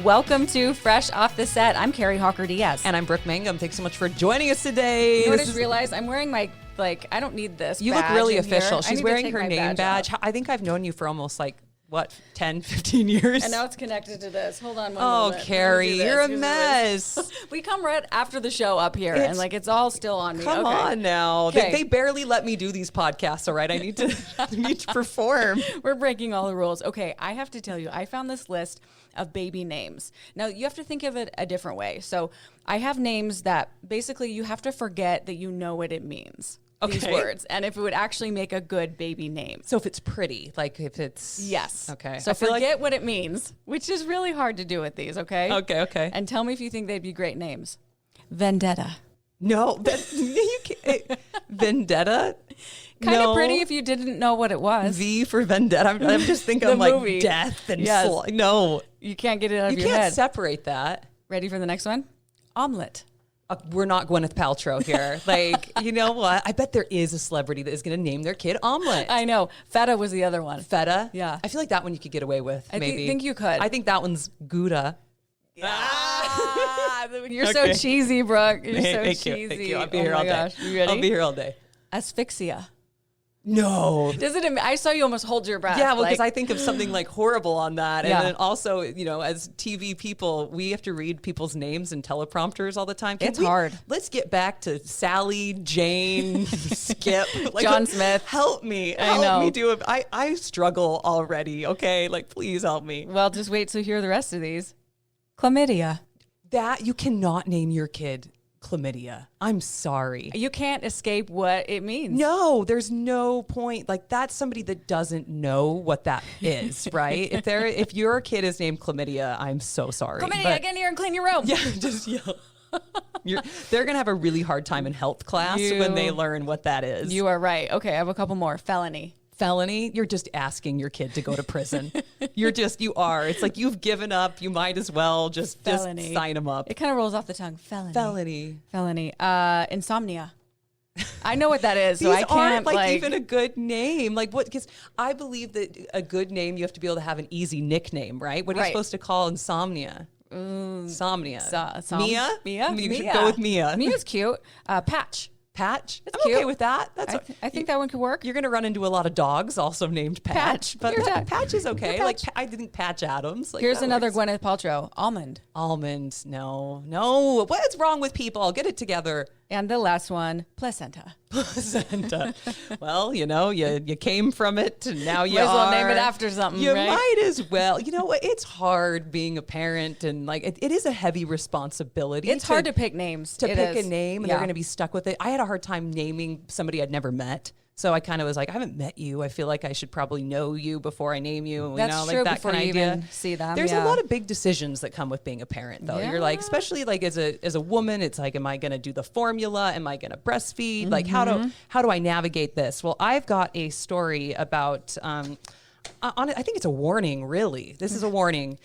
Welcome to Fresh Off the Set. I'm Carrie Hawker-Diaz. And I'm Brooke Mangum. Thanks so much for joining us today. You know what I just realized? I'm wearing my, I don't need this You badge look really in official. here. She's wearing her name badge. I think I've known you for almost 10, 15 years? And now it's connected to this. Hold on one moment. Carrie, you're a mess. We come right after the show up here, and it's all still on me. Come on now. Okay. They barely let me do these podcasts, all right? I need to perform. We're breaking all the rules. Okay, I have to tell you, I found this list of baby names. Now, you have to think of it a different way. So I have names that basically you have to forget that you know what it means. Okay. These words, and if it would actually make a good baby name. So if it's pretty, if it's... Yes. Okay. So forget what it means, which is really hard to do with these, okay? Okay. And tell me if you think they'd be great names. Vendetta. No, you can't. Vendetta? Kind of pretty if you didn't know what it was. V for Vendetta. I'm just thinking movie. Death and No. You can't get it out of your head. You can't separate that. Ready for the next one? Omelet. We're not Gwyneth Paltrow here. You know what? I bet there is a celebrity that is going to name their kid Omelet. I know. Feta was the other one. Feta? Yeah. I feel like that one you could get away with, maybe. I think you could. I think that one's Gouda. You're so cheesy, Brooke. You're so cheesy. Thank you. I'll be here all day. Gosh. You ready? I'll be here all day. Asphyxia. No. I saw you almost hold your breath. Yeah, well, because I think of something horrible on that. And Yeah. then also, as TV people, we have to read people's names and teleprompters all the time. It's hard. Let's get back to Sally, Jane, Skip. John Smith. Help me. I know. Help me do it. I struggle already, okay? Please help me. Well, just wait to hear the rest of these. Chlamydia. That, you cannot name your kid Chlamydia. I'm sorry. You can't escape what it means. No, there's no point. That's somebody that doesn't know what that is, right? If your kid is named Chlamydia, I'm so sorry. Chlamydia, get in here and clean your room. Yeah, just yell. They're going to have a really hard time in health class when they learn what that is. You are right. Okay, I have a couple more. Felony. Felony, you're just asking your kid to go to prison. You are. It's you've given up. You might as well just sign them up. It kind of rolls off the tongue. Felony. Insomnia. I know what that is, so I can't aren't even a good name. What? Because I believe that a good name, you have to be able to have an easy nickname, right? What are you supposed to call insomnia? Insomnia. Mia? You should go with Mia. Mia's cute. Patch. Patch? That's I'm cute. okay with that. I think that one could work. You're going to run into a lot of dogs also named Patch. But Patch is okay. I think Patch Adams. Here's another works. Gwyneth Paltrow. Almond. No. What's wrong with people? Get it together. And the last one, placenta. Placenta. Well, you came from it, and now you might as well name it after something. You right? might as well. You know what? It's hard being a parent, and it is a heavy responsibility. It's hard to pick names. To pick a name, and they're going to be stuck with it. I had a hard time naming somebody I'd never met. So I kind of was I haven't met you. I feel like I should probably know you before I name you. That's true, that before kind of you idea. even see them. There's a lot of big decisions that come with being a parent, though. Yeah. You're especially as a woman, it's am I going to do the formula? Am I going to breastfeed? How do I navigate this? Well, I've got a story about. I think it's a warning. Really, this is a warning.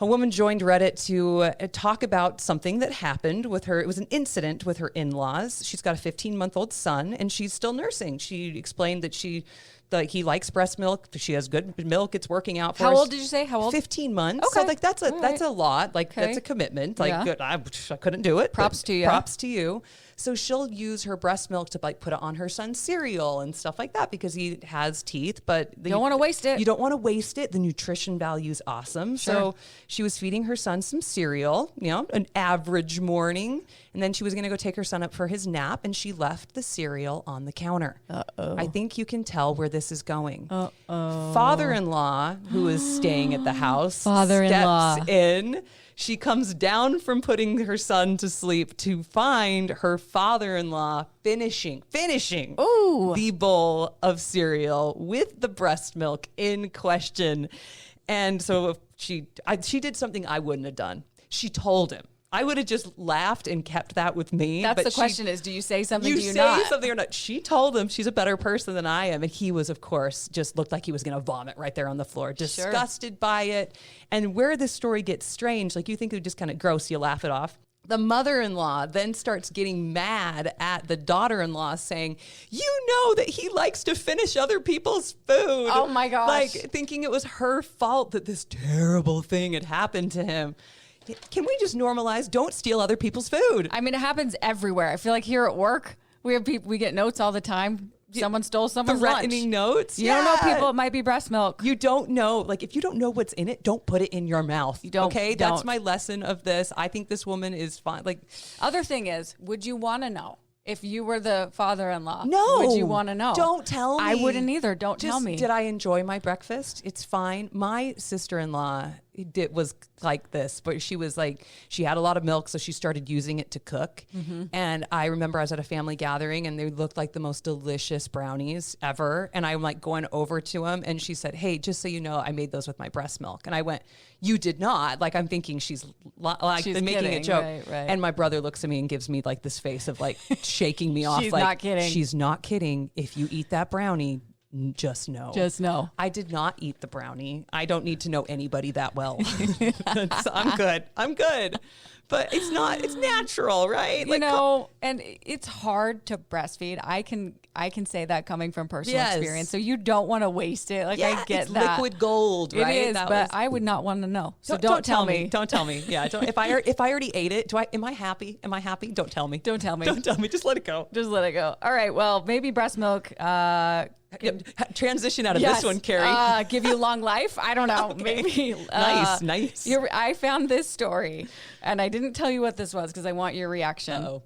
A woman joined Reddit to talk about something that happened with her. It was an incident with her in-laws. She's got a 15-month-old son, and she's still nursing. She explained that he likes breast milk. She has good milk. It's working out for her. How old did you say? How old? 15 months. Okay. So that's a lot. That's a commitment. Good. I couldn't do it. Props to you. Props to you. So she'll use her breast milk to put it on her son's cereal and stuff like that because he has teeth, but you don't want to waste it. You don't want to waste it. The nutrition value is awesome. Sure. So she was feeding her son some cereal, an average morning, and then she was going to go take her son up for his nap, and she left the cereal on the counter. Uh-oh. I think you can tell where this is going. Uh-oh. Father-in-law, who is staying at the house, steps in. She comes down from putting her son to sleep to find her father-in-law finishing the bowl of cereal with the breast milk in question. And so she did something I wouldn't have done. She told him. I would have just laughed and kept that with me. That's the question is, do you say something? Do you say not? something or not? She told him she's a better person than I am. And he was, of course, just looked like he was going to vomit right there on the floor, disgusted by it. And where this story gets strange, you think it would just kind of gross, you laugh it off. The mother-in-law then starts getting mad at the daughter-in-law saying, you know that he likes to finish other people's food. Oh my gosh. Like thinking it was her fault that this terrible thing had happened to him. Can we just normalize, don't steal other people's food? I mean, it happens everywhere. I feel like here at work, we have people, we get notes all the time. Someone stole someone's Threatening lunch. notes? You don't know people, it might be breast milk. You don't know. Like, if you don't know what's in it, don't put it in your mouth. You don't. Okay? Don't. That's my lesson of this. I think this woman is fine. Like, Other thing is, would you want to know? If you were the father-in-law, no. would you want to know? Don't tell me. I wouldn't either. Don't tell me. Did I enjoy my breakfast? It's fine. My sister-in-law was like this, but she was like, she had a lot of milk, so she started using it to cook. Mm-hmm. And I remember I was at a family gathering and they looked like the most delicious brownies ever. And I'm like going over to them and she said, hey, just so you know, I made those with my breast milk. And I went, you did not. Like, I'm thinking she's making kidding, a joke. right. And my brother looks at me and gives me like this face of like shaking me off. She's like, not kidding. She's not kidding. If you eat that brownie, just know. Just know. I did not eat the brownie. I don't need to know anybody that well. I'm good. I'm good. But it's natural, right? You know, and it's hard to breastfeed. I can say that coming from personal experience. So you don't want to waste it. Like, I get it's that. liquid gold, right? It is, but I would not want to know. So don't tell me. Don't tell me. Yeah. If I already ate it, am I happy? Am I happy? Don't tell me. Don't tell me. Don't tell me. Just let it go. Just let it go. All right. Well, maybe breast milk. Transition out of this one, Kari. Give you long life. I don't know. Okay. Maybe. Nice. I found this story, and I didn't tell you what this was because I want your reaction. Uh-oh.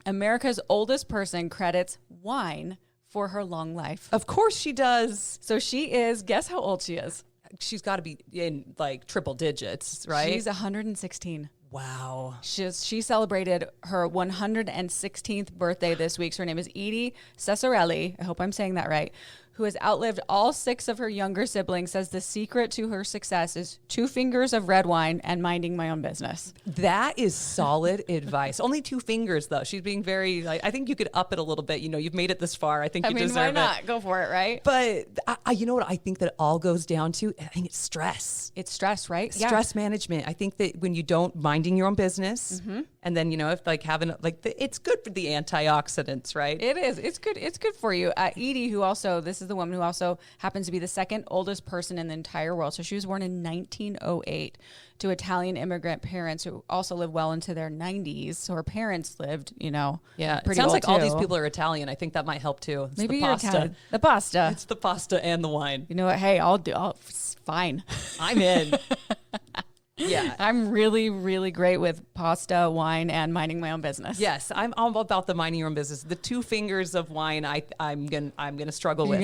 America's oldest person credits wine for her long life. Of course she does. So she is. Guess how old she is? She's got to be in like triple digits, right? She's 116. Wow. She celebrated her 116th birthday this week. So her name is Edie Cesarelli. I hope I'm saying that right. Who has outlived all 6 of her younger siblings, says the secret to her success is 2 fingers of red wine and minding my own business. That is solid advice. Only 2 fingers, though. She's being very, like, I think you could up it a little bit. You know, you've made it this far. I think you deserve it. Why not? Go for it, right? But you know what I think that it all goes down to? I think it's stress. It's stress, right? Stress management. I think that when you don't minding your own business, and then, you know, if like having it's good for the antioxidants, right? It is. It's good. It's good for you. Edie, who also, this is the woman who also happens to be the second oldest person in the entire world. So she was born in 1908 to Italian immigrant parents who also lived well into their 90s. So her parents lived, you know, it pretty sounds well like too. all these people are Italian. I think that might help too. It's Maybe the you're pasta. Italian. The pasta. It's the pasta and the wine. You know what? Hey, it's fine. I'm in. Yeah. I'm really, really great with pasta, wine, and minding my own business. Yes, I'm all about the minding your own business. The 2 fingers of wine, I'm gonna struggle with.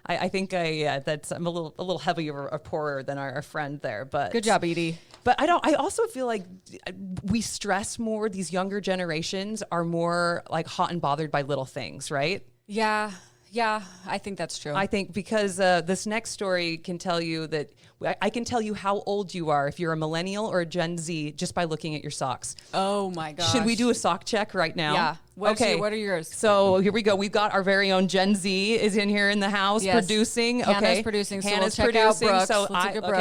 I think I'm a little heavier or poorer than our friend there. But good job, Edie. But I also feel like we stress more. These younger generations are more like hot and bothered by little things, right? Yeah. Yeah, I think that's true. I think because this next story can tell you that I can tell you how old you are if you're a millennial or a Gen Z just by looking at your socks. Oh my gosh. Should we do a sock check right now? Yeah. What are yours? So here we go. We've got our very own Gen Z is in here in the house producing. Hannah's producing. So Hannah's we'll check out producing. Brooks. So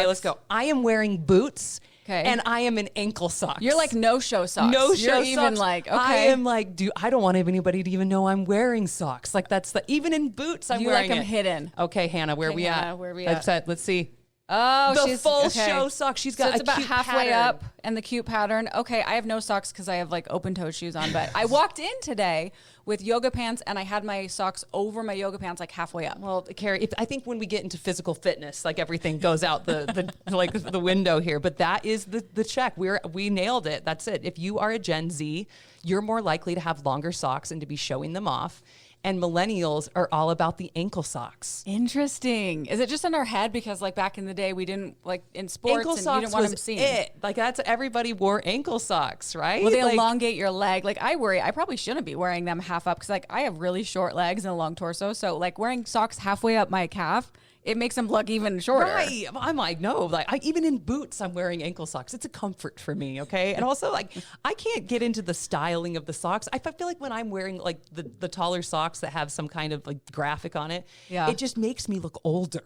let's go. I am wearing boots. Okay. And I am in ankle socks. You're like no-show socks. No-show socks. Even like, okay. I am like, I don't want anybody to even know I'm wearing socks. Like even in boots, I'm wearing them hidden. Okay, Hannah, where we at? Where we at? Let's see. Oh, the full show socks. She's got it's about cute halfway pattern. up and the cute pattern. Okay, I have no socks because I have like open-toe shoes on, but I walked in today with yoga pants and I had my socks over my yoga pants like halfway up. Well, Kari, I think when we get into physical fitness, like everything goes out the like the window here. But that is the check. We nailed it. That's it. If you are a Gen Z, you're more likely to have longer socks and to be showing them off. And millennials are all about the ankle socks. Interesting. Is it just in our head because like back in the day we didn't like in sports ankle and socks you didn't want was them seen? It. Like that's everybody wore ankle socks, right? Well, they elongate your leg. Like I probably shouldn't be wearing them half up because like I have really short legs and a long torso. So like wearing socks halfway up my calf it makes them look even shorter. Right. I'm like, no, like even in boots, I'm wearing ankle socks. It's a comfort for me. Okay. And also like, I can't get into the styling of the socks. I feel like when I'm wearing like the taller socks that have some kind of like graphic on it, it just makes me look older.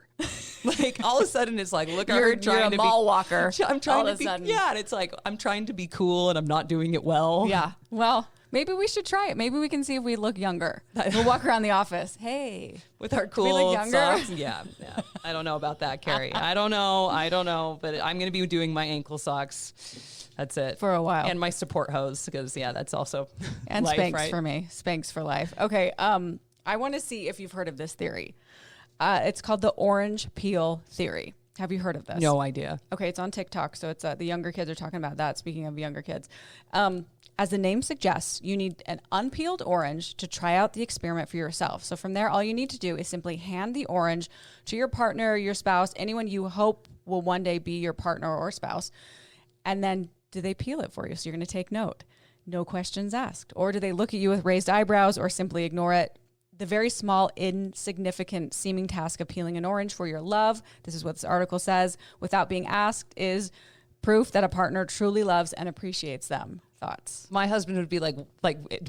Like all of a sudden it's like, look at her trying to be mall walker. I'm trying to be, and it's like, I'm trying to be cool and I'm not doing it well. Yeah. Well, maybe we should try it. Maybe we can see if we look younger. We'll walk around the office. Hey, with our cool socks. Yeah. I don't know about that, Carrie. I don't know. But I'm going to be doing my ankle socks. That's it. For a while. And my support hose, because that's also and life, Spanx right? for me. Spanx for life. Okay. I want to see if you've heard of this theory. It's called the orange peel theory. Have you heard of this? No idea. Okay, it's on TikTok, so it's the younger kids are talking about that. Speaking of younger kids, as the name suggests, you need an unpeeled orange to try out the experiment for yourself. So from there, all you need to do is simply hand the orange to your partner, your spouse, anyone you hope will one day be your partner or spouse, and then do they peel it for you? So you're going to take note. No questions asked. Or do they look at you with raised eyebrows or simply ignore it? The very small, insignificant seeming task of peeling an orange for your love, this is what this article says, without being asked, is proof that a partner truly loves and appreciates them. Thoughts? My husband would be like,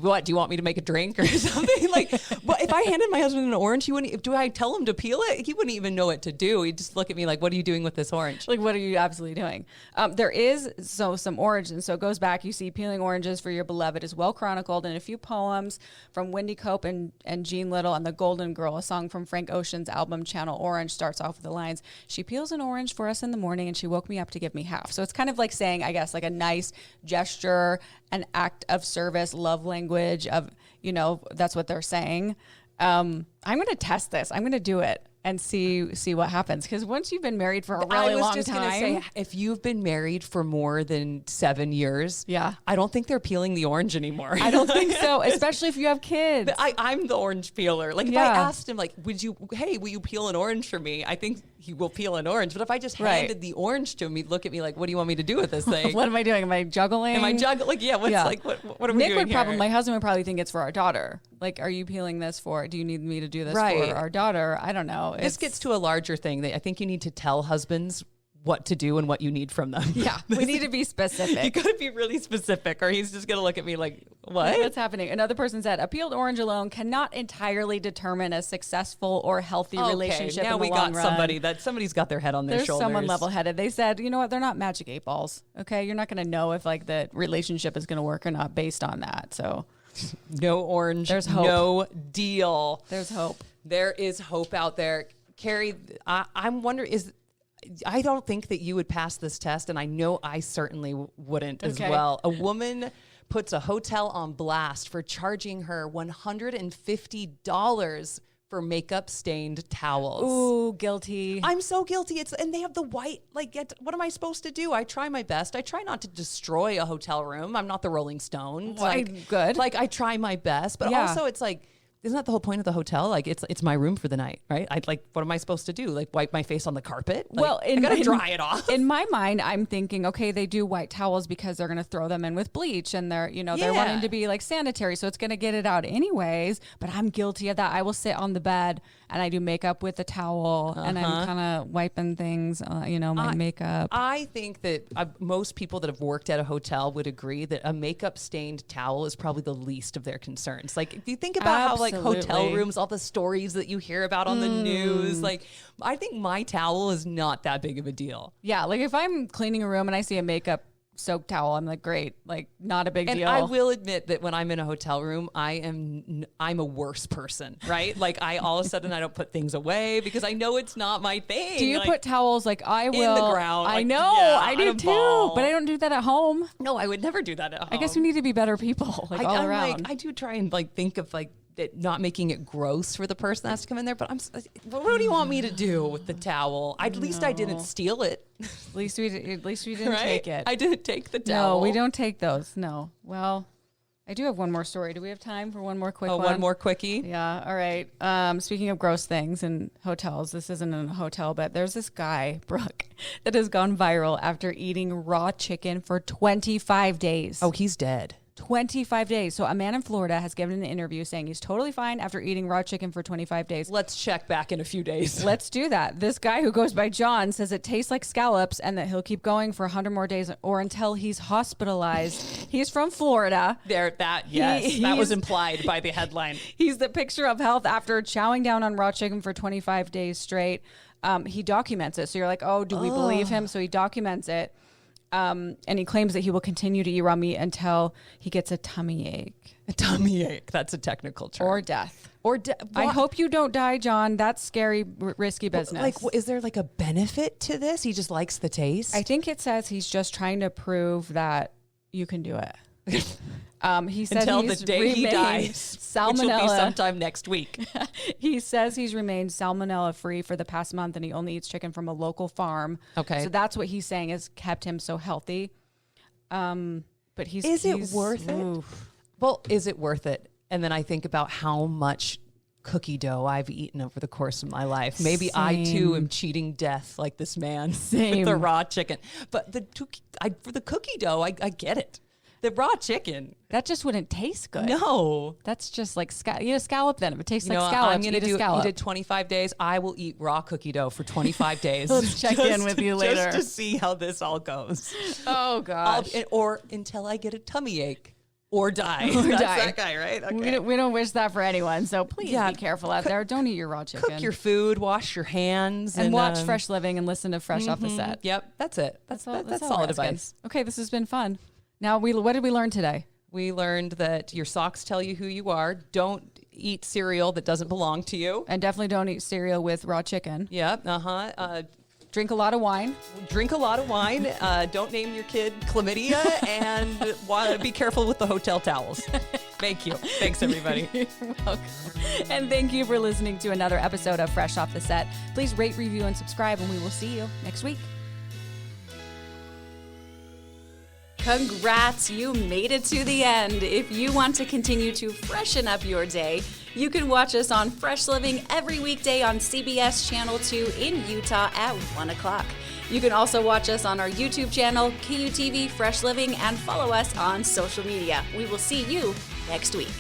what? Do you want me to make a drink or something? Like, well, if I handed my husband an orange, he wouldn't. Do I tell him to peel it? He wouldn't even know what to do. He'd just look at me like, "What are you doing with this orange?" Like, what are you absolutely doing? There is some orange, and so it goes back. You see, peeling oranges for your beloved is well chronicled in a few poems from Wendy Cope and Jean Little, and The Golden Girl, a song from Frank Ocean's album Channel Orange, starts off with the lines, "She peels an orange for us in the morning, and she woke me up to give me half." So it's kind of like saying, I guess, like a nice gesture, an act of service, love language of, that's what they're saying. I'm going to test this. I'm going to do it and see what happens. Because once you've been married for a really long time. I was just going to say, if you've been married for more than 7 years, I don't think they're peeling the orange anymore. I don't think so, especially if you have kids. I'm the orange peeler. Like if I asked him, like, will you peel an orange for me? I think he will peel an orange. But if I just handed the orange to him, he'd look at me like, what do you want me to do with this thing? What am I doing? Am I juggling? Like, what are we doing here? My husband would probably think it's for our daughter. Like, are you peeling this for, do you need me to do this for our daughter? I don't know. This gets to a larger thing. I think you need to tell husbands what to do and what you need from them. Yeah, we need to be specific. You got to be really specific, or he's just going to look at me like, what? What's happening? Another person said, a peeled orange alone cannot entirely determine a successful or healthy relationship now in the we long got run. Somebody's got their head on their There's shoulders. someone level-headed. They said, you know what? They're not magic 8 balls. Okay, you're not going to know if like the relationship is going to work or not based on that. So, no orange. There's hope. No deal. There's hope. There is hope out there. Carrie, I'm wondering, I don't think that you would pass this test, and I know I certainly wouldn't as well. A woman puts a hotel on blast for charging her $150 for makeup stained towels. Ooh, guilty. I'm so guilty. And they have the white, what am I supposed to do? I try my best. I try not to destroy a hotel room. I'm not the Rolling Stones. Good. I try my best, but also it's like, isn't that the whole point of the hotel? Like it's my room for the night, right? What am I supposed to do? Like wipe my face on the carpet? I gotta dry it off. In my mind, I'm thinking, okay, they do white towels because they're gonna throw them in with bleach, and they're wanting to be like sanitary, so it's gonna get it out anyways. But I'm guilty of that. I will sit on the bed and I do makeup with a towel, and I'm kind of wiping things, my makeup. I think that most people that have worked at a hotel would agree that a makeup stained towel is probably the least of their concerns. Like if you think about how hotel rooms, all the stories that you hear about on the news. I think my towel is not that big of a deal. Yeah, like if I'm cleaning a room and I see a makeup soaked towel, I'm like, great, like not a big deal. And I will admit that when I'm in a hotel room, I'm a worse person, right? Like all of a sudden I don't put things away because I know it's not my thing. Do you put towels I will in the ground? I know, I do too, but I don't do that at home. No, I would never do that at home. I guess we need to be better people, all around. I do try and think of it not making it gross for the person that has to come in there, but what do you want me to do with the towel? At least I didn't steal it. At least we didn't take it. I didn't take the towel. No, we don't take those. No. Well, I do have one more story. Do we have time for one more quick one? One more quickie? Yeah. All right. Speaking of gross things in hotels, this isn't in a hotel, but there's this guy, Brooke, that has gone viral after eating raw chicken for 25 days. Oh, he's dead. 25 days. So a man in Florida has given an interview saying he's totally fine after eating raw chicken for 25 days. Let's check back in a few days. Let's do that. This guy who goes by John says it tastes like scallops and that he'll keep going for 100 more days or until he's hospitalized. He's from Florida. That was implied by the headline. He's the picture of health after chowing down on raw chicken for 25 days straight. He documents it. So you're like, oh, do we believe him? So he documents it. And he claims that he will continue to eat raw meat until he gets a tummy ache. A tummy ache. That's a technical term. Or death. I I hope you don't die, John. That's scary, risky business. Like, is there like a benefit to this? He just likes the taste? I think it says he's just trying to prove that you can do it. He said until he's the day he dies, salmonella. which will be sometime next week. He says he's remained salmonella free for the past month, and he only eats chicken from a local farm. Okay, so that's what he's saying has kept him so healthy. But is it worth it? Well, is it worth it? And then I think about how much cookie dough I've eaten over the course of my life. Maybe Same. I too am cheating death like this man Same. with the raw chicken. But for the cookie dough, I get it. The raw chicken. That just wouldn't taste good. No. That's just like, eat a scallop then. If it tastes like scallops, scallops, I'm going to eat a scallop. You did 25 days. I will eat raw cookie dough for 25 days. Let's check in with you later. Just to see how this all goes. Oh, gosh. Or until I get a tummy ache. Or die. Or That's die. that guy, right? Okay. We don't wish that for anyone. So please be careful out there. Don't eat your raw chicken. Cook your food, wash your hands. And watch Fresh Living and listen to Fresh Off the Set. Yep, that's it. That's all solid advice. Okay, this has been fun. Now, what did we learn today? We learned that your socks tell you who you are. Don't eat cereal that doesn't belong to you. And definitely don't eat cereal with raw chicken. Yep, Drink a lot of wine. Drink a lot of wine. Don't name your kid chlamydia. And be careful with the hotel towels. Thank you. Thanks, everybody. You're welcome. And thank you for listening to another episode of Fresh Off the Set. Please rate, review, and subscribe, and we will see you next week. Congrats, you made it to the end. If you want to continue to freshen up your day, you can watch us on Fresh Living every weekday on CBS Channel 2 in Utah at 1 o'clock. You can also watch us on our YouTube channel, KUTV Fresh Living, and follow us on social media. We will see you next week.